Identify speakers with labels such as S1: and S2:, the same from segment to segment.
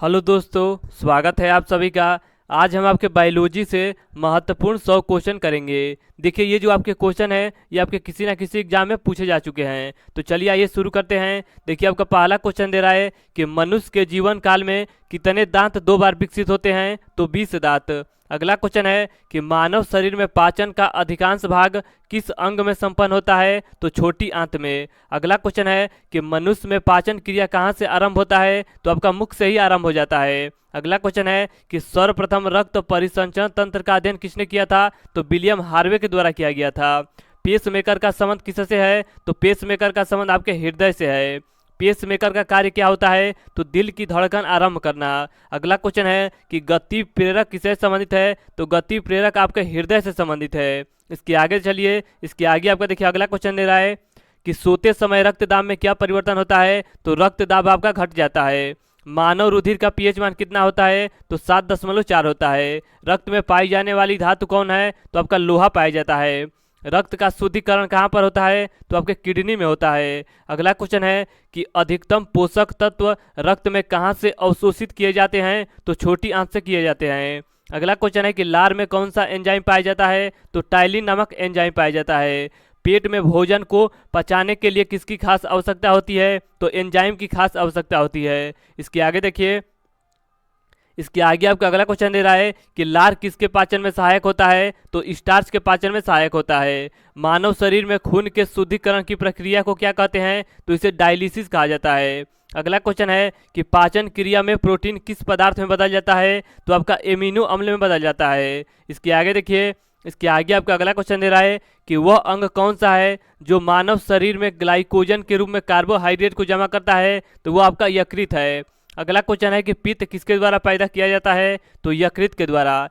S1: Hello दोस्तों, स्वागत है आप सभी का। आज हम आपके बायोलॉजी से महत्वपूर्ण 100 क्वेश्चन करेंगे। देखिए, ये जो आपके क्वेश्चन है ये आपके किसी ना किसी एग्जाम में पूछे जा चुके हैं। तो चलिए आइए शुरू करते हैं। देखिए, आपका पहला क्वेश्चन दे रहा है कि मनुष्य के जीवन काल में कितने दांत 2 बार विकसित होते हैं? तो 20 दांत। अगला क्वेश्चन है कि मानव शरीर में पाचन का अधिकांश भाग किस अंग में संपन्न होता है? तो छोटी आंत में। अगला क्वेश्चन है कि मनुष्य में पाचन क्रिया कहाँ से आरंभ होता है? तो आपका मुख से ही आरंभ हो जाता है। अगला क्वेश्चन है कि सर्वप्रथम रक्त परिसंचरण तंत्र का अध्ययन किसने किया था? तो विलियम हार्वे के द्वारा किया गया था। पेसमेकर का संबंध किससे है? तो पेसमेकर का संबंध आपके हृदय से है। पेसमेकर का कार्य क्या होता है? तो दिल की धड़कन आरंभ करना। अगला क्वेश्चन है कि गति प्रेरक किससे संबंधित है? तो गति प्रेरक आपके हृदय से संबंधित है। इसके आगे चलिए, इसके आगे आपका देखिए अगला क्वेश्चन दे रहा है कि सोते समय रक्तदाब में क्या परिवर्तन होता है? तो रक्तदाब आपका घट जाता है। मानव रुधिर का पीएच मान कितना होता है? तो 7.4 होता है। रक्त में पाई जाने वाली धातु कौन है? तो आपका लोहा पाया जाता है। रक्त का शुद्धिकरण कहाँ पर होता है? तो आपके किडनी में होता है। अगला क्वेश्चन है कि अधिकतम पोषक तत्व रक्त में कहाँ से अवशोषित किए जाते हैं? तो छोटी आंत से किए जाते हैं। अगला क्वेश्चन है कि लार में कौन सा एंजाइम पाया जाता है? तो टाइलिन नामक एंजाइम पाया जाता है। पेट में भोजन को पचाने के लिए किसकी खास आवश्यकता होती है? तो एंजाइम की खास आवश्यकता होती है। इसके आगे देखिए, इसके आगे आपका अगला क्वेश्चन दे रहा है कि लार किसके पाचन में सहायक होता है? तो स्टार्च के पाचन में सहायक होता है। मानव शरीर में खून के शुद्धिकरण की प्रक्रिया को क्या कहते हैं? तो इसे डायलिसिस कहा जाता है। अगला क्वेश्चन है कि पाचन क्रिया में प्रोटीन किस पदार्थ में बदल जाता है? तो आपका एमिनो अम्ल में बदल जाता है। इसके आगे देखिए, इसके आगे आपका अगला क्वेश्चन दे रहा है कि वह अंग कौन सा है जो मानव शरीर में ग्लाइकोजन के रूप में कार्बोहाइड्रेट को जमा करता है? तो वो आपका यकृत है। अगला क्वेश्चन है कि पित्त किसके द्वारा पैदा किया जाता है? तो यकृत के द्वारा।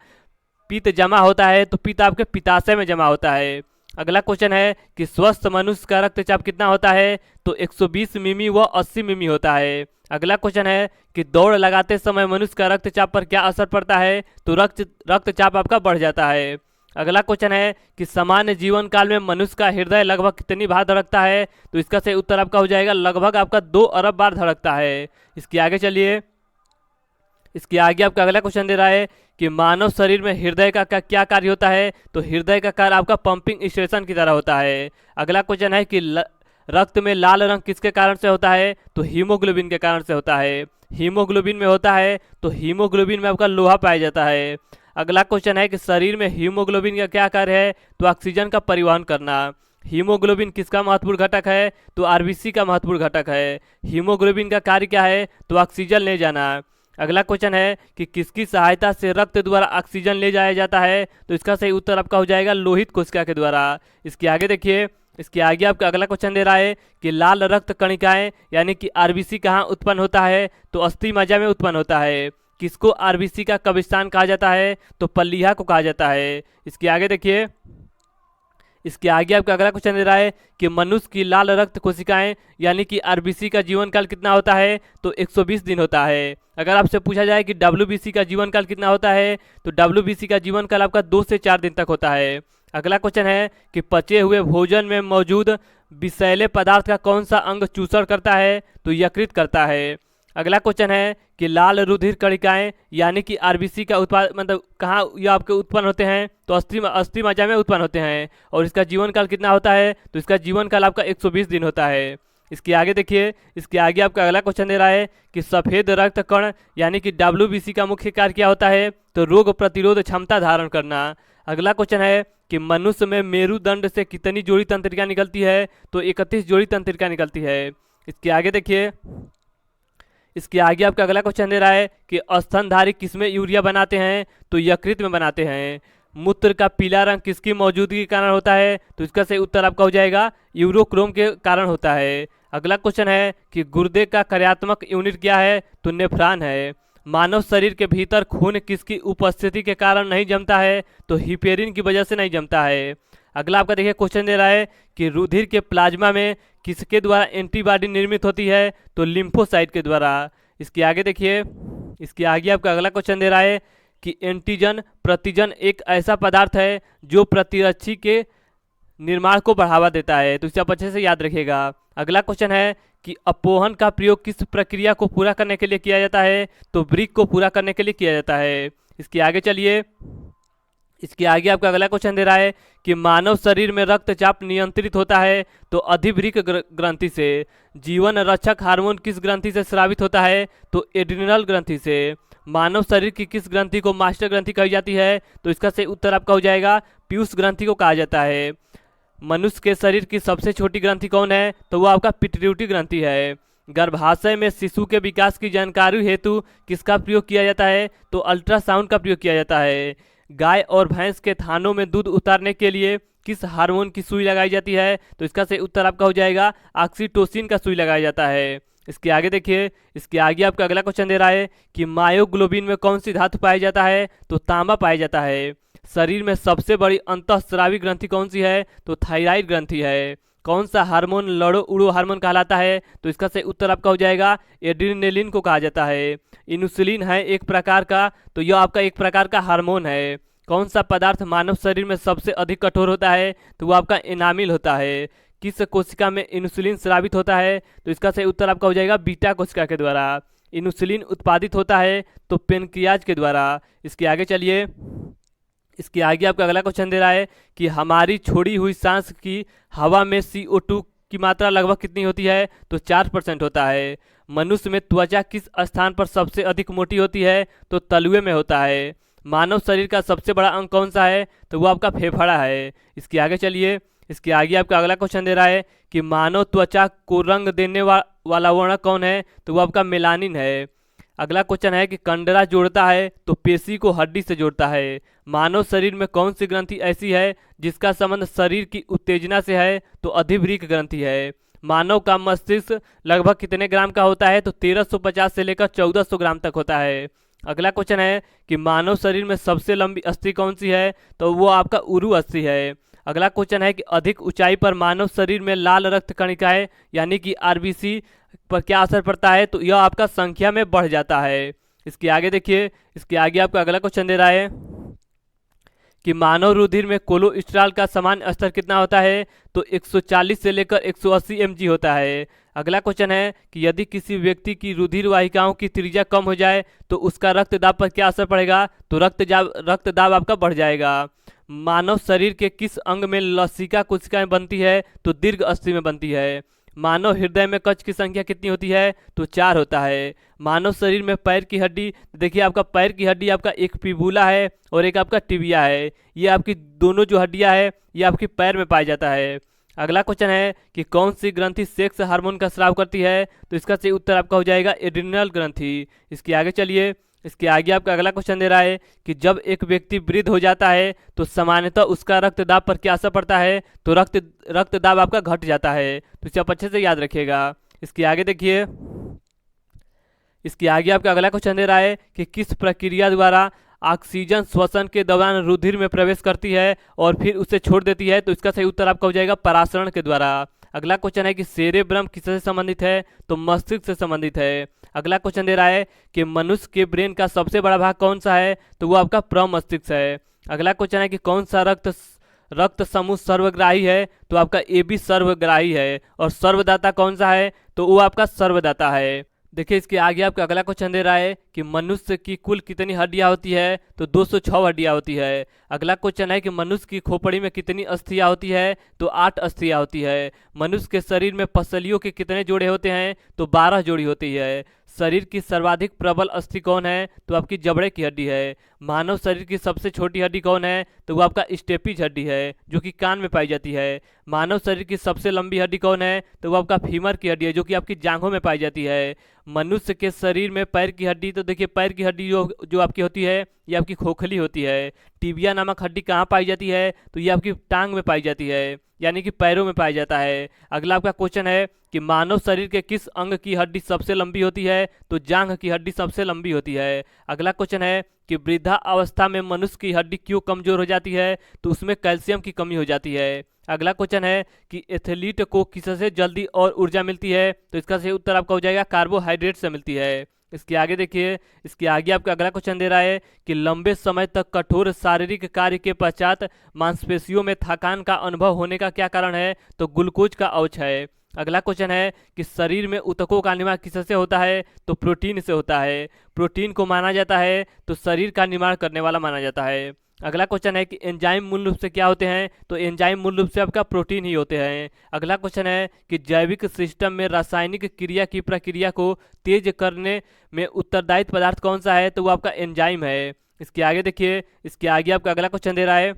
S1: पित्त जमा होता है तो पित्त आपके पित्ताशय में जमा होता है। अगला क्वेश्चन है कि स्वस्थ मनुष्य का रक्तचाप कितना होता है? तो 120 मिमी व 80 मिमी होता है। अगला क्वेश्चन है कि दौड़ लगाते समय मनुष्य का रक्तचाप पर क्या असर पड़ता है? तो रक्तचाप आपका बढ़ जाता है। अगला क्वेश्चन है कि सामान्य जीवन काल में मनुष्य का हृदय लगभग कितनी बार धड़कता है? तो इसका सही उत्तर आपका हो जाएगा लगभग आपका 2 अरब बार धड़कता है। इसके आगे चलिए, इसके आगे आपका अगला क्वेश्चन दे रहा है कि मानव शरीर में हृदय का क्या कार्य होता है? तो हृदय का कार्य आपका पंपिंग स्टेशन की तरह होता है। अगला क्वेश्चन है कि रक्त में लाल रंग किसके कारण से होता है? तो हीमोग्लोबिन के कारण से होता है। हीमोग्लोबिन में होता है तो हीमोग्लोबिन में आपका लोहा पाया जाता है। अगला क्वेश्चन है कि शरीर में हीमोग्लोबिन का क्या कार्य है? तो ऑक्सीजन का परिवहन करना। हीमोग्लोबिन किसका महत्वपूर्ण घटक है? तो आरबीसी का महत्वपूर्ण घटक है। हीमोग्लोबिन का कार्य क्या है? तो ऑक्सीजन ले जाना। अगला क्वेश्चन है कि किसकी सहायता से रक्त द्वारा ऑक्सीजन ले जाया जाता है? तो इसका सही उत्तर आपका हो जाएगा लोहित कोशिका के द्वारा। इसके आगे देखिए, इसके आगे आपका अगला क्वेश्चन दे रहा है कि लाल रक्त कणिकाएं यानी कि आरबीसी कहाँ उत्पन्न होता है? तो अस्थि मज्जा में उत्पन्न होता है। किसको आरबीसी का कब्रिस्तान कहा जाता है? तो पल्लीहा को कहा जाता है। इसके आगे देखिए, इसके आगे आपका अगला क्वेश्चन दे रहा है कि मनुष्य की लाल रक्त कोशिकाएं यानी कि आरबीसी का जीवन काल कितना होता है? तो 120 दिन होता है। अगर आपसे पूछा जाए कि डब्ल्यूबीसी का जीवन काल कितना होता है? तो डब्ल्यूबीसी का जीवन काल आपका 2 से 4 दिन तक होता है। अगला क्वेश्चन है कि पचे हुए भोजन में मौजूद विषैले पदार्थ का कौन सा अंग चूषण करता है? तो यकृत करता है। अगला क्वेश्चन है कि लाल रुधिर कणिकाएं यानी कि आरबीसी का उत्पाद मतलब कहाँ ये आपके उत्पन्न होते हैं? तो अस्थि मज्जा में उत्पन्न होते हैं। और इसका जीवन काल कितना होता है? तो इसका जीवन काल आपका 120 दिन होता है। इसके आगे देखिए, इसके आगे आपका अगला क्वेश्चन दे रहा है कि सफेद रक्त कण यानी कि डब्ल्यूबीसी का मुख्य कार्य क्या होता है? तो रोग प्रतिरोध क्षमता धारण करना। अगला क्वेश्चन है कि मनुष्य में मेरुदंड से कितनी जोड़ी तंत्रिका निकलती है? तो 31 जोड़ी तंत्रिका निकलती है। इसके आगे देखिए, इसके आगे आपका अगला क्वेश्चन दे रहा है कि स्तनधारी किसमें यूरिया बनाते हैं? तो यकृत में बनाते हैं। मूत्र का पीला रंग किसकी मौजूदगी के कारण होता है? तो इसका सही उत्तर आपका हो जाएगा यूरोक्रोम के कारण होता है। अगला क्वेश्चन है कि गुर्दे का कार्यात्मक यूनिट क्या है? तो नेफ्रॉन है। मानव शरीर के भीतर खून किसकी उपस्थिति के कारण नहीं जमता है? तो हिपेरिन की वजह से नहीं जमता है। अगला आपका देखिए क्वेश्चन दे रहा है कि रुधिर के प्लाज्मा में किसके द्वारा एंटीबॉडी निर्मित होती है? तो लिम्फोसाइट के द्वारा। इसके आगे देखिए, इसके आगे आपका अगला क्वेश्चन दे रहा है कि एंटीजन प्रतिजन एक ऐसा पदार्थ है जो प्रतिरक्षी के निर्माण को बढ़ावा देता है। तो इसे आप अच्छे से याद रखिएगा। अगला क्वेश्चन है कि अपोहन का प्रयोग किस प्रक्रिया को पूरा करने के लिए किया जाता है, तो ब्रिक को पूरा करने के लिए किया जाता है। इसके आगे चलिए, इसके आगे आपका अगला क्वेश्चन दे रहा है कि मानव शरीर में रक्तचाप नियंत्रित होता है तो अधिवृक्क ग्रंथि से। जीवन रक्षक हार्मोन किस ग्रंथि से स्रावित होता है, तो एड्रिनल ग्रंथि से। मानव शरीर की किस ग्रंथि को मास्टर ग्रंथि कही जाती है, तो इसका सही उत्तर आपका हो जाएगा पीयूष ग्रंथि को कहा जाता है। मनुष्य के शरीर की सबसे छोटी ग्रंथि कौन है, तो वो आपका पिट्यूटरी ग्रंथि है। गर्भाशय में शिशु के विकास की जानकारी हेतु किसका प्रयोग किया जाता है, तो अल्ट्रासाउंड का प्रयोग किया जाता है। गाय और भैंस के थानों में दूध उतारने के लिए किस हार्मोन की सुई लगाई जाती है, तो इसका सही उत्तर आपका हो जाएगा ऑक्सीटोसिन का सुई लगाया जाता है। इसके आगे देखिए, इसके आगे आपका अगला क्वेश्चन दे रहा है कि मायोग्लोबिन में कौन सी धातु पाया जाता है, तो तांबा पाया जाता है। शरीर में सबसे बड़ी अंतःस्रावी ग्रंथि कौन सी है, तो थायराइड ग्रंथि है। कौन सा हार्मोन लड़ो उड़ो हार्मोन कहलाता है, तो इसका सही उत्तर आपका हो जाएगा एड्रिनलिन को कहा जाता है। इंसुलिन है एक प्रकार का, तो यह आपका एक प्रकार का हार्मोन है। कौन सा पदार्थ मानव शरीर में सबसे अधिक कठोर होता है, तो वो आपका एनामिल होता है। किस कोशिका में इंसुलिन स्रावित होता है, तो इसका सही उत्तर आपका हो जाएगा बीटा कोशिका के द्वारा। इंसुलिन उत्पादित होता है तो पेनक्रियाज के द्वारा। इसके आगे चलिए, इसके आगे आपका अगला क्वेश्चन दे रहा है कि हमारी छोड़ी हुई सांस की हवा में CO2 की मात्रा लगभग कितनी होती है, तो 4% होता है। मनुष्य में त्वचा किस स्थान पर सबसे अधिक मोटी होती है, तो तलुए में होता है। मानव शरीर का सबसे बड़ा अंग कौन सा है, तो वो आपका फेफड़ा है। इसके आगे चलिए, इसके आगे आपका अगला क्वेश्चन दे रहा है कि मानव त्वचा को रंग देने वाला वर्णक कौन है, तो वो आपका मेलानिन है। अगला क्वेश्चन है कि कंडरा जोड़ता है तो पेशी को हड्डी से जोड़ता है। मानव शरीर में कौन सी ग्रंथि ऐसी है जिसका संबंध शरीर की उत्तेजना से है, तो अधिवृक्क ग्रंथि है। मानव का मस्तिष्क लगभग कितने ग्राम का होता है, तो 1350 से लेकर 1400 ग्राम तक होता है। अगला क्वेश्चन है कि मानव शरीर में सबसे लंबी अस्थि कौन सी है, तो वो आपका उरु अस्थि है। अगला क्वेश्चन है कि अधिक ऊंचाई पर मानव शरीर में लाल रक्त कणिकाएं यानी कि आरबीसी पर क्या असर पड़ता है, तो यह आपका संख्या में बढ़ जाता है। इसके आगे देखिए, इसके आगे आपका अगला क्वेश्चन दे रहा है कि मानव रुधिर में कोलेस्ट्रॉल का सामान्य स्तर कितना होता है, तो 140 से लेकर 180 mg होता है। अगला क्वेश्चन है कि यदि किसी व्यक्ति की रुधिर वाहिकाओं की त्रिज्या कम हो जाए तो उसका रक्तदाब पर क्या असर पड़ेगा, तो रक्तदाब आपका बढ़ जाएगा। मानव शरीर के किस अंग में लसिका कोशिकाएं बनती है, तो दीर्घ अस्थि में बनती है। मानव हृदय में कक्ष की संख्या कितनी होती है, तो 4 होता है। मानव शरीर में पैर की हड्डी, देखिए आपका पैर की हड्डी आपका एक फिबुला है और एक आपका टिबिया है। ये आपकी दोनों जो हड्डियां है ये आपकी पैर में पाया जाता है। अगला क्वेश्चन है कि कौन सी ग्रंथि सेक्स हार्मोन का स्राव करती है, तो इसका सही उत्तर आपका हो जाएगा एड्रिनल ग्रंथि। इसके आगे चलिए, इसके आगे आपका अगला क्वेश्चन दे रहा है कि जब एक व्यक्ति वृद्ध हो जाता है तो सामान्यतः उसका रक्तदाब पर क्या असर पड़ता है, तो रक्तदाब आपका घट जाता है। तो इसे आप अच्छे से याद रखिएगा। इसके आगे देखिए, इसके आगे आपका अगला क्वेश्चन दे रहा है कि किस प्रक्रिया द्वारा ऑक्सीजन श्वसन के दौरान रुधिर में प्रवेश करती है और फिर उसे छोड़ देती है, तो इसका सही उत्तर आपका हो जाएगा परासरण के द्वारा। अगला क्वेश्चन है कि सेरेब्रम किससे संबंधित है, तो मस्तिष्क से संबंधित है। अगला क्वेश्चन दे रहा है कि मनुष्य के ब्रेन का सबसे बड़ा भाग कौन सा है, तो वो आपका प्रमस्तिष्क है। अगला क्वेश्चन है कि कौन सा रक्त समूह सर्वग्राही है, तो आपका AB सर्वग्राही है। और सर्वदाता कौन सा है, तो वो आपका सर्वदाता है। देखिए, इसके आगे आपका अगला क्वेश्चन दे रहा है कि मनुष्य की कुल कितनी हड्डियां होती है, तो 206 हड्डियां होती है। अगला क्वेश्चन है कि मनुष्य की खोपड़ी में कितनी अस्थियां होती है, तो 8 अस्थियां होती है। मनुष्य के शरीर में पसलियों के कितने जोड़े होते हैं, तो 12 जोड़ी होती है। शरीर की सर्वाधिक प्रबल अस्थि कौन है, तो आपकी जबड़े की हड्डी है। मानव शरीर की सबसे छोटी हड्डी कौन है, तो वो आपका स्टेपिज हड्डी है जो कि कान में पाई जाती है। मानव शरीर की सबसे लंबी हड्डी कौन है, तो वो आपका फीमर की हड्डी है जो कि आपकी जांघों में पाई जाती है। मनुष्य के शरीर में पैर की हड्डी, तो देखिए पैर की हड्डी जो आपकी होती है ये आपकी खोखली होती है। टिबिया नामक हड्डी कहाँ पाई जाती है, तो ये आपकी टांग में पाई जाती है, यानी कि पैरों में पाया जाता है। अगला आपका क्वेश्चन है कि मानव शरीर के किस अंग की हड्डी सबसे लंबी होती है, तो जांघ की हड्डी सबसे लंबी होती है। अगला क्वेश्चन है कि वृद्धा अवस्था में मनुष्य की हड्डी क्यों कमजोर हो जाती है, तो उसमें कैल्शियम की कमी हो जाती है। अगला क्वेश्चन है कि एथलीट को किससे जल्दी और ऊर्जा मिलती है, तो इसका सही उत्तर आपका हो जाएगा कार्बोहाइड्रेट से मिलती है। इसके आगे देखिए, इसके आगे आपका अगला क्वेश्चन दे रहा है कि लंबे समय तक कठोर शारीरिक कार्य के पश्चात मांसपेशियों में थकान का अनुभव होने का क्या कारण है, तो ग्लूकोज का औच है। अगला क्वेश्चन है कि शरीर में ऊतकों का निर्माण किससे होता है? तो प्रोटीन से होता है। प्रोटीन को माना जाता है तो शरीर का निर्माण करने वाला माना जाता है। अगला क्वेश्चन है कि एंजाइम मूल रूप से क्या होते हैं? तो एंजाइम मूल रूप से आपका प्रोटीन ही होते हैं। अगला क्वेश्चन है कि जैविक सिस्टम में रासायनिक क्रिया की प्रक्रिया को तेज करने में उत्तरदायी पदार्थ कौन सा है? तो वो आपका एंजाइम है। इसके आगे देखिए, इसके आगे आपका अगला क्वेश्चन दे रहा है।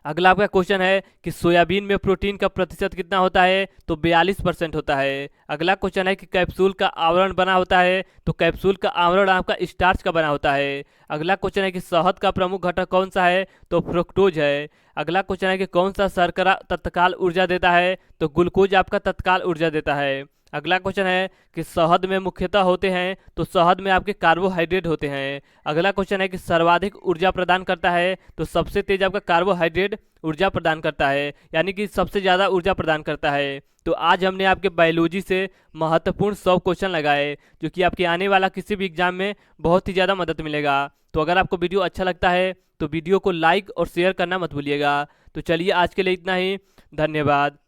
S1: अगला आपका क्वेश्चन है कि सोयाबीन में प्रोटीन का प्रतिशत कितना होता है? तो 42% होता है। अगला क्वेश्चन है कि कैप्सूल का आवरण बना होता है? तो कैप्सूल का आवरण आपका स्टार्च का बना होता है। अगला क्वेश्चन है कि शहद का प्रमुख घटक कौन सा है? तो फ्रुक्टोज है। अगला क्वेश्चन है कि कौन सा शर्करा तत्काल ऊर्जा देता है? तो ग्लूकोज आपका तत्काल ऊर्जा देता है। अगला क्वेश्चन है कि शहद में मुख्यतः होते हैं? तो शहद में आपके कार्बोहाइड्रेट होते हैं। अगला क्वेश्चन है कि सर्वाधिक ऊर्जा प्रदान करता है? तो सबसे तेज आपका कार्बोहाइड्रेट ऊर्जा प्रदान करता है, यानी कि सबसे ज़्यादा ऊर्जा प्रदान करता है। तो आज हमने आपके बायोलॉजी से महत्वपूर्ण 100 क्वेश्चन लगाए, जो कि आपके आने वाला किसी भी एग्जाम में बहुत ही ज़्यादा मदद मिलेगा। तो अगर आपको वीडियो अच्छा लगता है तो वीडियो को लाइक और शेयर करना मत भूलिएगा। तो चलिए आज के लिए इतना ही, धन्यवाद।